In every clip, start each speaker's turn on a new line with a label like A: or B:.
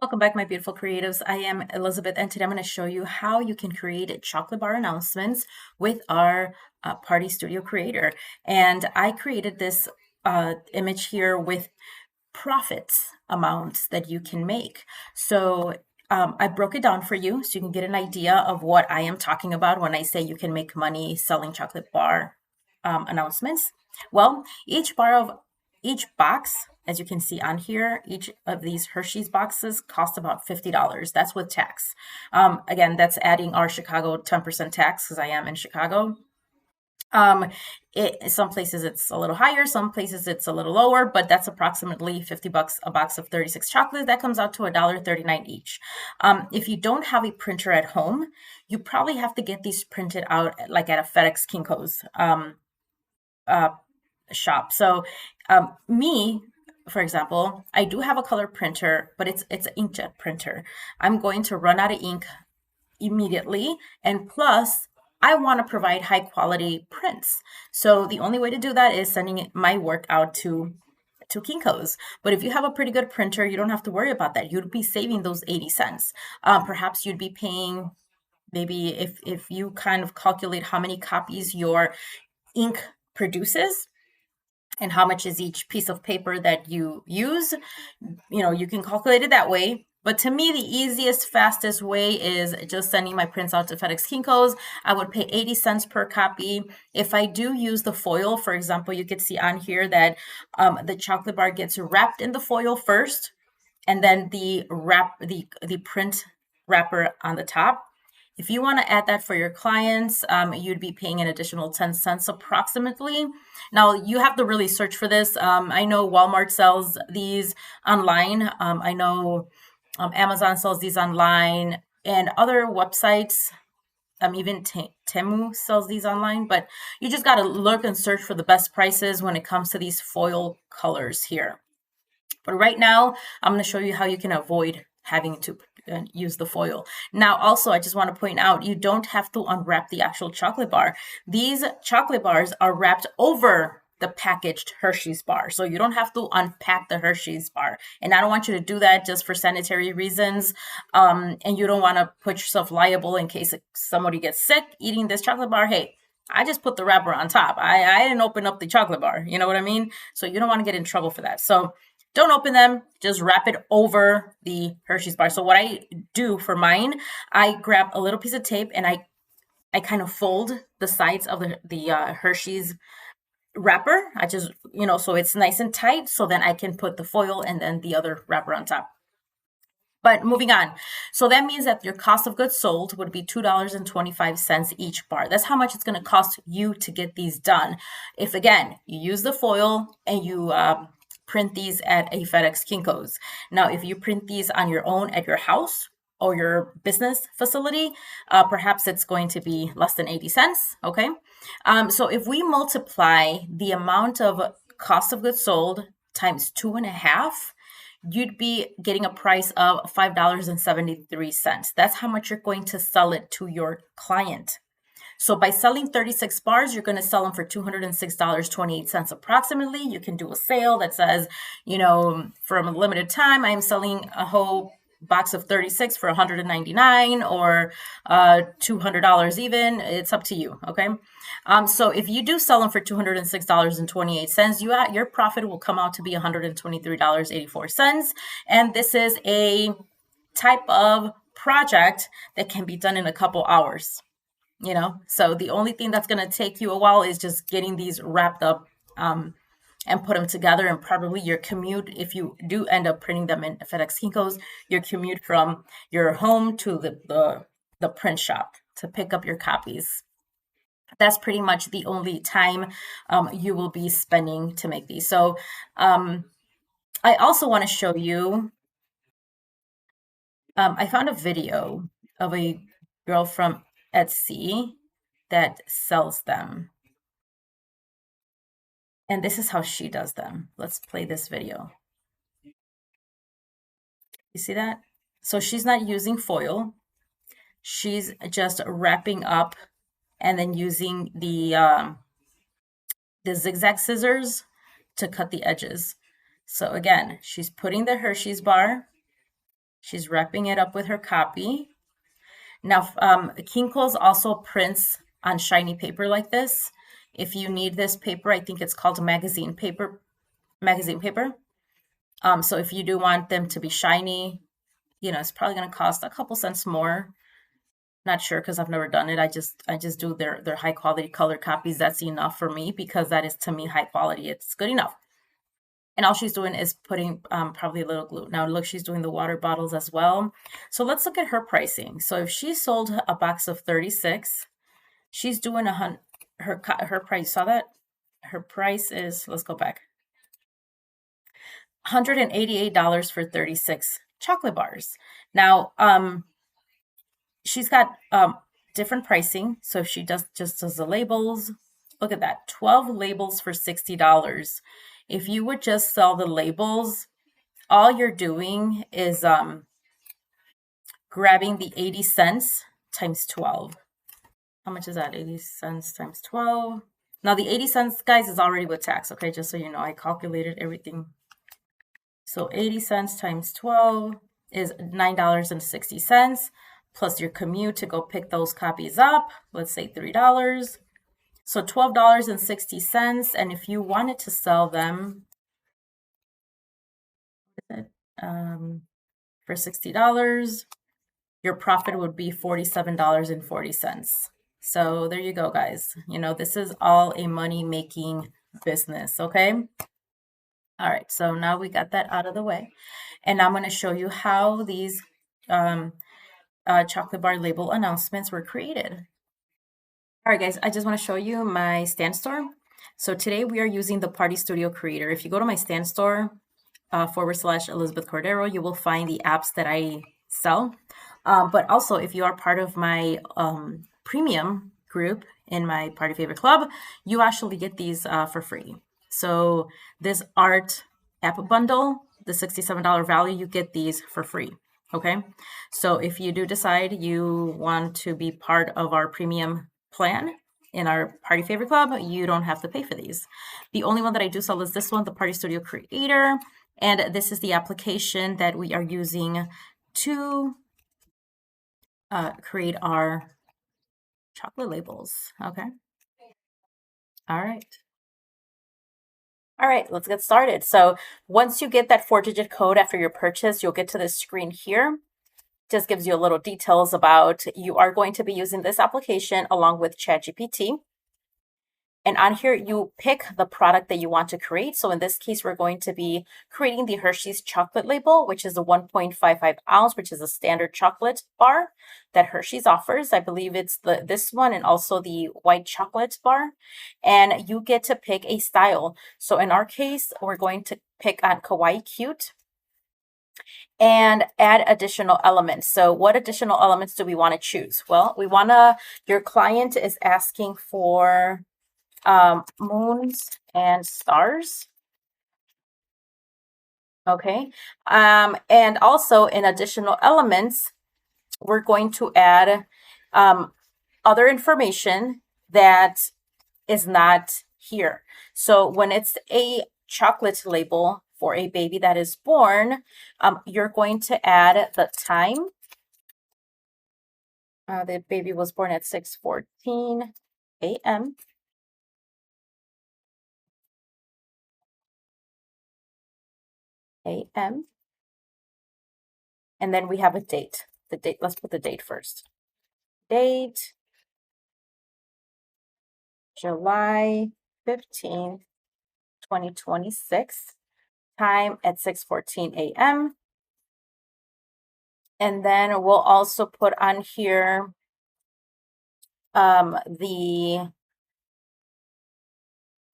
A: Welcome back, my beautiful creatives. I am Elizabeth, and today I'm going to show you how you can create chocolate bar announcements with our Party Studio Creator. And I created this image here with profit amounts that you can make. So I broke it down for you so you can get an idea of what I am talking about when I say you can make money selling chocolate bar announcements. Well, each box, as you can see on here, each of these Hershey's boxes cost about $50. That's with tax. Again, that's adding our Chicago 10% tax because I am in Chicago. Some places it's a little higher, some places it's a little lower, but that's approximately $50 a box of 36 chocolates. That comes out to $1.39 each. If you don't have a printer at home, you probably have to get these printed out like at a FedEx Kinko's shop. So me, for example, I do have a color printer, but it's an inkjet printer. I'm going to run out of ink immediately, and plus I want to provide high quality prints. So the only way to do that is sending my work out to Kinko's. But if you have a pretty good printer, you don't have to worry about that. You'd be saving those 80 cents. Perhaps you'd be paying, maybe if you kind of calculate how many copies your ink produces and how much is each piece of paper that you use, you can calculate it that way. But to me, the easiest, fastest way is just sending my prints out to FedEx Kinko's. I would pay 80 cents per copy. If I do use the foil, for example, you could see on here that the chocolate bar gets wrapped in the foil first, and then the print wrapper on the top. If you want to add that for your clients, you'd be paying an additional 10 cents approximately. Now, you have to really search for this. I know Walmart sells these online. I know Amazon sells these online, and other websites, even Temu sells these online. But you just got to look and search for the best prices when it comes to these foil colors here. But right now, I'm going to show you how you can avoid having to use the foil. Now, also, I just want to point out, you don't have to unwrap the actual chocolate bar. These chocolate bars are wrapped over the packaged Hershey's bar. So you don't have to unpack the Hershey's bar. And I don't want you to do that just for sanitary reasons. And you don't want to put yourself liable in case somebody gets sick eating this chocolate bar. Hey, I just put the wrapper on top. I didn't open up the chocolate bar. You know what I mean? So you don't want to get in trouble for that. So don't open them, just wrap it over the Hershey's bar. So what I do for mine, I grab a little piece of tape and I kind of fold the sides of the Hershey's wrapper. I just, so it's nice and tight, so then I can put the foil and then the other wrapper on top. But moving on. So that means that your cost of goods sold would be $2.25 each bar. That's how much it's going to cost you to get these done. If, again, you use the foil and you print these at a FedEx Kinko's. Now, if you print these on your own at your house or your business facility, perhaps it's going to be less than 80 cents, okay? So if we multiply the amount of cost of goods sold times 2.5, you'd be getting a price of $5.73. That's how much you're going to sell it to your client. So by selling 36 bars, you're going to sell them for $206.28 approximately. You can do a sale that says, for a limited time, I'm selling a whole box of 36 for $199 or $200 even. It's up to you, okay? So if you do sell them for $206.28, your profit will come out to be $123.84. And this is a type of project that can be done in a couple hours. So the only thing that's going to take you a while is just getting these wrapped up and put them together. And probably your commute, if you do end up printing them in FedEx Kinko's, your commute from your home to the print shop to pick up your copies. That's pretty much the only time you will be spending to make these. So I also want to show you, I found a video of a girl from Etsy that sells them. And this is how she does them. Let's play this video. You see that? So she's not using foil. She's just wrapping up and then using the zigzag scissors to cut the edges. So again, she's putting the Hershey's bar. She's wrapping it up with her copy. Now, Kinko's also prints on shiny paper like this. If you need this paper, I think it's called magazine paper. So if you do want them to be shiny, it's probably going to cost a couple cents more. Not sure because I've never done it. I just do their high quality color copies. That's enough for me because that is to me high quality. It's good enough. And all she's doing is putting probably a little glue. Now look, she's doing the water bottles as well. So let's look at her pricing. So if she sold a box of 36, she's doing her price. Saw that? Her price is, let's go back, $188 for 36 chocolate bars. Now, she's got different pricing. So if she just does the labels, look at that, 12 labels for $60. If you would just sell the labels, all you're doing is grabbing the 80 cents times 12. How much is that? 80 cents times 12. Now the 80 cents, guys, is already with tax, okay? Just so you know, I calculated everything. So 80 cents times 12 is $9.60, plus your commute to go pick those copies up, let's say $3. So $12.60, and if you wanted to sell them for $60, your profit would be $47.40. So there you go, guys. This is all a money-making business, okay? All right, so now we got that out of the way. And I'm going to show you how these chocolate bar label announcements were created. All right, guys, I just want to show you my Stan Store. So today we are using the Party Studio Creator. If you go to my Stan Store, /Elizabeth Cordero, you will find the apps that I sell. But also, if you are part of my premium group in my Party Favorite Club, you actually get these for free. So this art app bundle, the $67 value, you get these for free. Okay, so if you do decide you want to be part of our premium plan in our Party Favorite Club, you don't have to pay for these. The only one that I do sell is this one, the Party Studio Creator. And this is the application that we are using to create our chocolate labels. Okay. All right. All right, let's get started. So once you get that 4-digit code after your purchase, you'll get to this screen here. Just gives you a little details about you are going to be using this application along with ChatGPT. And on here, you pick the product that you want to create. So in this case, we're going to be creating the Hershey's chocolate label, which is a 1.55 ounce, which is a standard chocolate bar that Hershey's offers. I believe it's this one and also the white chocolate bar. And you get to pick a style. So in our case, we're going to pick on Kawaii Cute and add additional elements. So what additional elements do we want to choose? Well, your client is asking for moons and stars. Okay. And also in additional elements, we're going to add other information that is not here. So when it's a chocolate label for a baby that is born, you're going to add the time. The baby was born at 6:14 a.m. a.m. And then we have a date. The date, let's put the date first. Date, July 15th, 2026. Time at 6:14 a.m. And then we'll also put on here the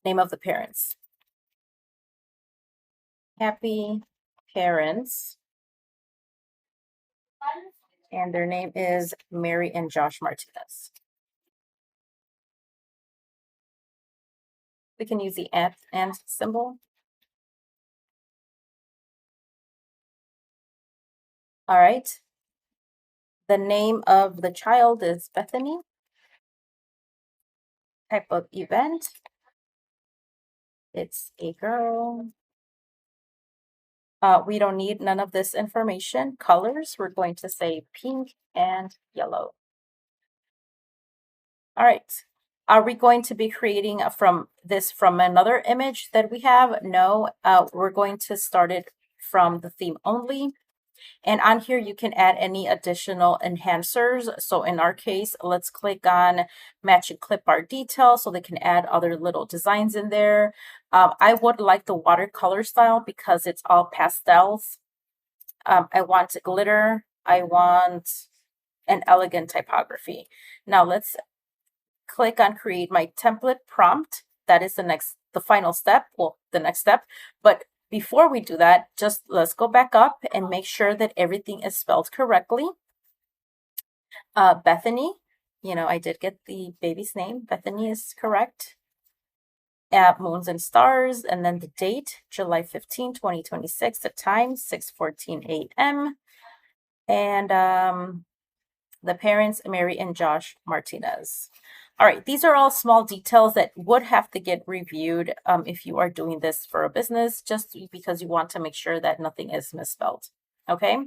A: name of the parents. Happy parents. And their name is Mary and Josh Martinez. We can use the and symbol. All right. The name of the child is Bethany. Type of event. It's a girl. We don't need none of this information. Colors, we're going to say pink and yellow. All right. Are we going to be creating from another image that we have? No, we're going to start it from the theme only. And on here, you can add any additional enhancers. So in our case, let's click on matching clip art detail so they can add other little designs in there. I would like the watercolor style because it's all pastels. I want glitter. I want an elegant typography. Now let's click on create my template prompt. That is the final step, well, the next step. But before we do that, just let's go back up and make sure that everything is spelled correctly. Bethany, I did get the baby's name. Bethany is correct. Moons and stars, and then the date, July 15, 2026, the time, 6:14 a.m. And the parents, Mary and Josh Martinez. All right, these are all small details that would have to get reviewed if you are doing this for a business, just because you want to make sure that nothing is misspelled. Okay,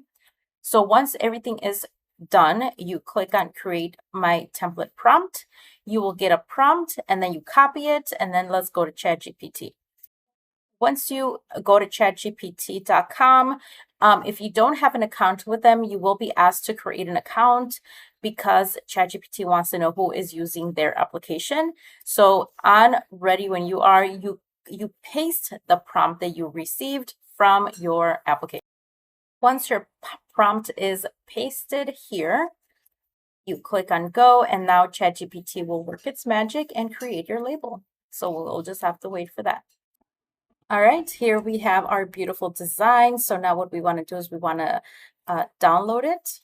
A: so once everything is done, you click on create my template prompt. You will get a prompt and then you copy it, and then let's go to ChatGPT. Once you go to chatgpt.com, if you don't have an account with them, you will be asked to create an account because ChatGPT wants to know who is using their application. So on ready when you are, you paste the prompt that you received from your application. Once your prompt is pasted here, you click on go, and now ChatGPT will work its magic and create your label. So we'll just have to wait for that. All right, here we have our beautiful design. So now what we want to do is we want to download it.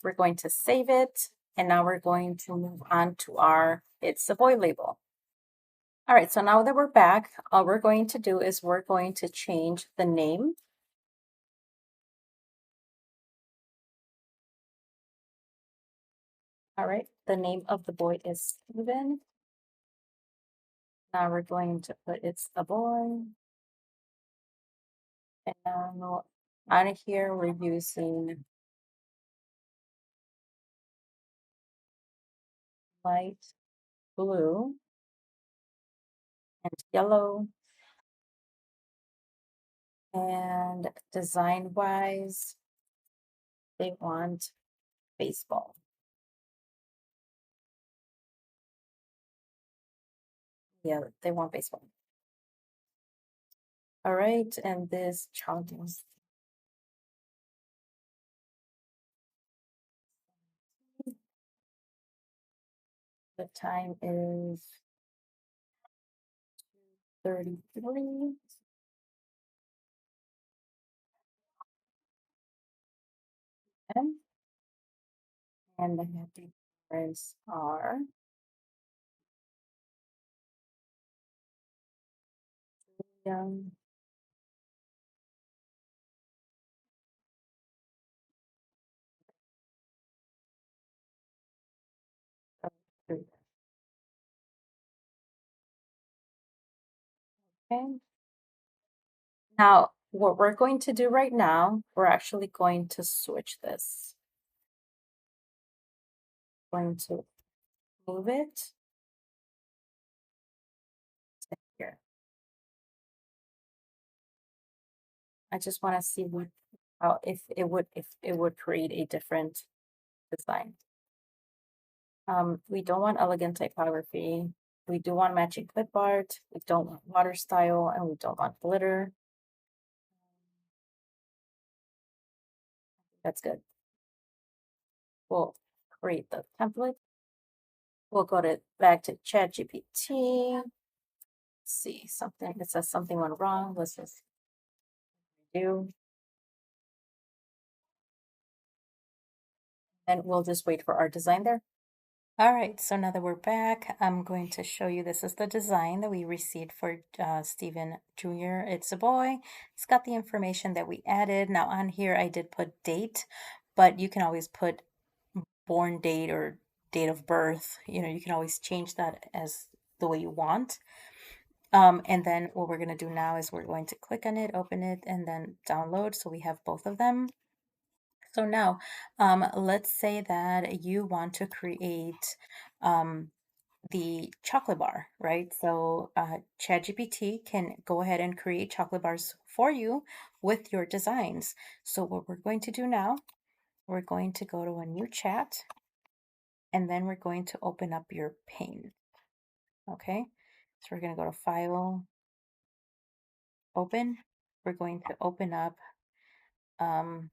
A: We're going to save it. And now we're going to move on to our It's a Boy label. All right, so now that we're back, all we're going to do is we're going to change the name. All right, the name of the boy is Steven. Now we're going to put It's a Boy. And on here, we're using light blue and yellow. And design wise, they want baseball. Yeah, they want baseball. All right, and this child is the time is 33. And the happy parents are young. Okay. Now, what we're going to do right now, we're actually going to switch this. Going to move it to here. I just want to see if it would create a different design. We don't want elegant typography. We do want matching clip art. We don't want water style, and we don't want glitter. That's good. We'll create the template. We'll go back to ChatGPT. Let's see something. It says something went wrong. Let's just do. And we'll just wait for our design there. All right, so now that we're back, I'm going to show you, this is the design that we received for Steven Jr. It's a boy. It's got the information that we added. Now on here, I did put date, but you can always put born date or date of birth. You can always change that as the way you want. And then what we're going to do now is we're going to click on it, open it, and then download. So we have both of them. So now, let's say that you want to create the chocolate bar, right? So ChatGPT can go ahead and create chocolate bars for you with your designs. So what we're going to do now, we're going to go to a new chat, and then we're going to open up your Paint. Okay, so we're going to go to File, Open. We're going to open up, and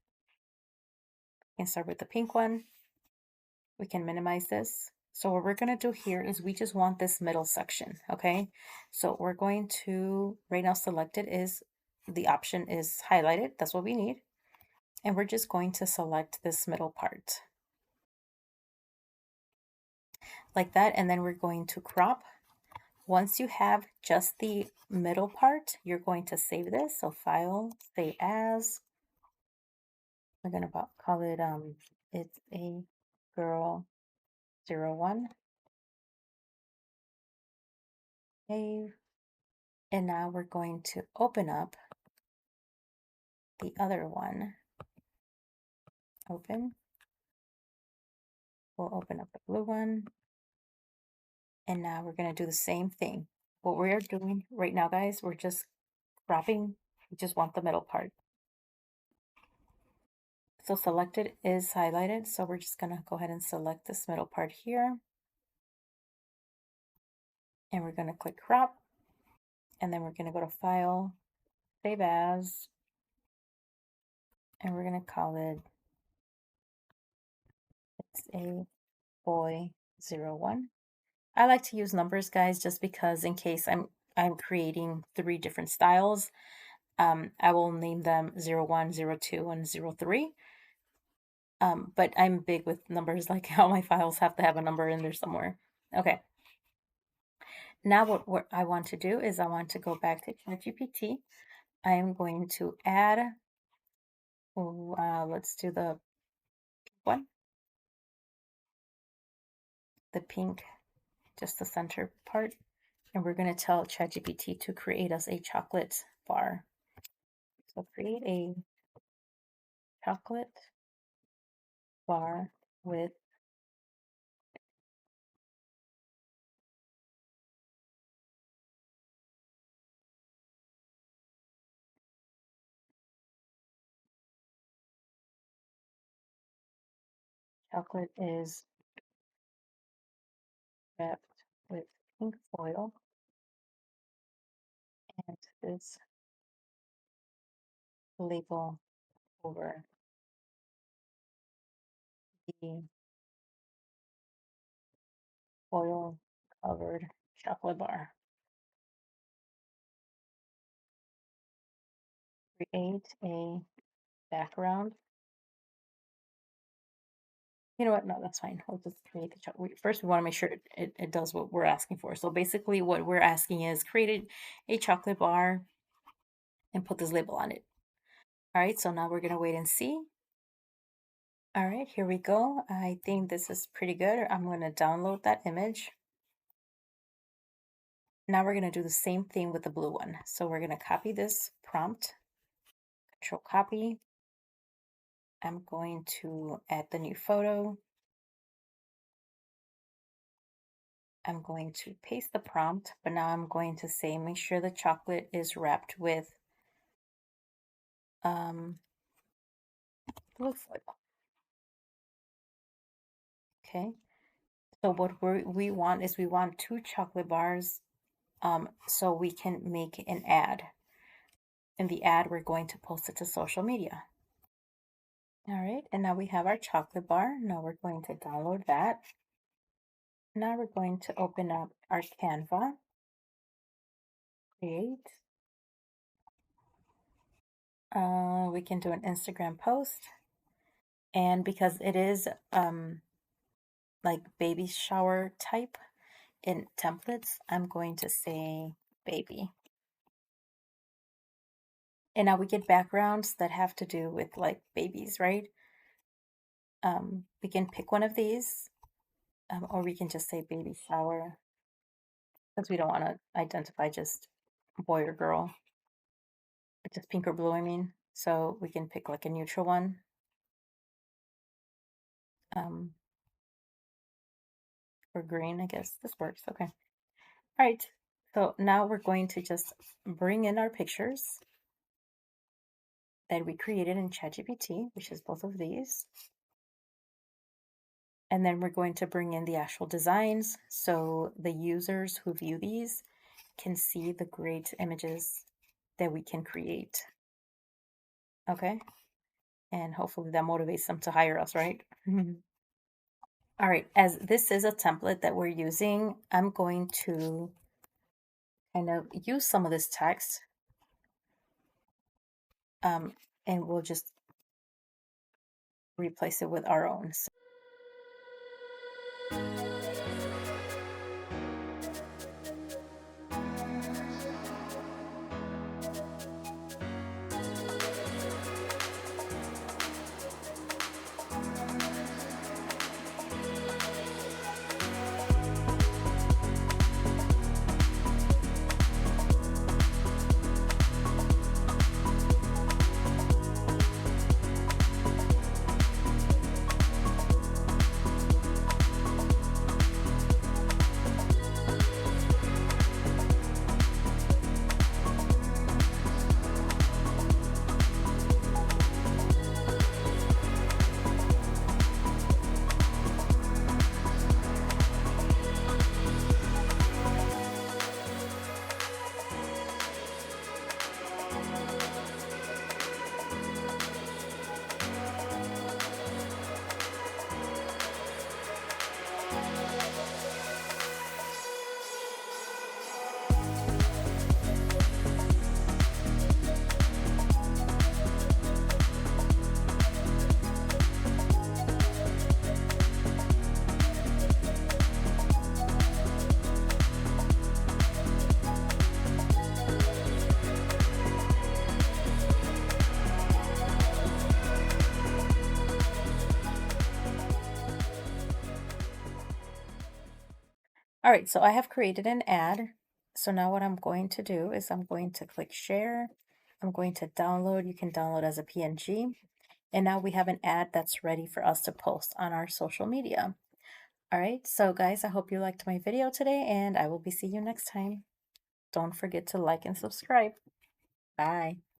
A: start with the pink one. We can minimize this. So what we're going to do here is we just want this middle section, okay? So we're going to, right now selected is, the option is highlighted. That's what we need. And we're just going to select this middle part like that. And then we're going to crop. Once you have just the middle part, you're going to save this. So File, Save As. We're going to call it, it's a girl 01. Save. And now we're going to open up the other one. Open. We'll open up the blue one. And now we're going to do the same thing. What we're doing right now, guys, we're just cropping. We just want the middle part. So selected is highlighted. So we're just going to go ahead and select this middle part here. And we're going to click crop. And then we're going to go to File, Save As. And we're going to call it, it's a boy 01. I like to use numbers, guys, just because in case I'm creating 3 different styles, I will name them 01, 02, and 03. But I'm big with numbers, like how my files have to have a number in there somewhere. Okay. Now what I want to do is I want to go back to ChatGPT. I am going to add, let's do the one, the pink, just the center part. And we're going to tell ChatGPT to create us a chocolate bar. So create a chocolate bar with chocolate is wrapped with pink foil, and this label over the foil covered chocolate bar. Create a background. You know what? No, that's fine. We'll just create the chocolate. First, we want to make sure it does what we're asking for. So basically, what we're asking is create a chocolate bar and put this label on it. All right, so now we're going to wait and see. All right, here we go. I think this is pretty good. I'm going to download that image. Now we're going to do the same thing with the blue one. So we're going to copy this prompt, Control copy. I'm going to add the new photo. I'm going to paste the prompt, but now I'm going to say, make sure the chocolate is wrapped with blue foil. Okay. So what we want is we want 2 chocolate bars, so we can make an ad. In the ad, we're going to post it to social media. All right, and now we have our chocolate bar. Now we're going to download that. Now we're going to open up our Canva, create. We can do an Instagram post. And because it is like baby shower type in templates, I'm going to say baby. And now we get backgrounds that have to do with like babies, right? We can pick one of these, or we can just say baby shower. because we don't want to identify just boy or girl, just pink or blue, I mean. So we can pick like a neutral one. Um, or green, I guess this works. Okay. All right. So now we're going to just bring in our pictures that we created in ChatGPT, which is both of these. And then we're going to bring in the actual designs so the users who view these can see the great images that we can create. Okay. And hopefully that motivates them to hire us, right? All right. As this is a template that we're using, I'm going to kind of use some of this text and we'll just replace it with our own. All right, so I have created an ad. So now what I'm going to do is I'm going to click share. I'm going to download. You can download as a PNG. And now we have an ad that's ready for us to post on our social media. All right, so guys, I hope you liked my video today and I will be seeing you next time. Don't forget to like and subscribe. Bye.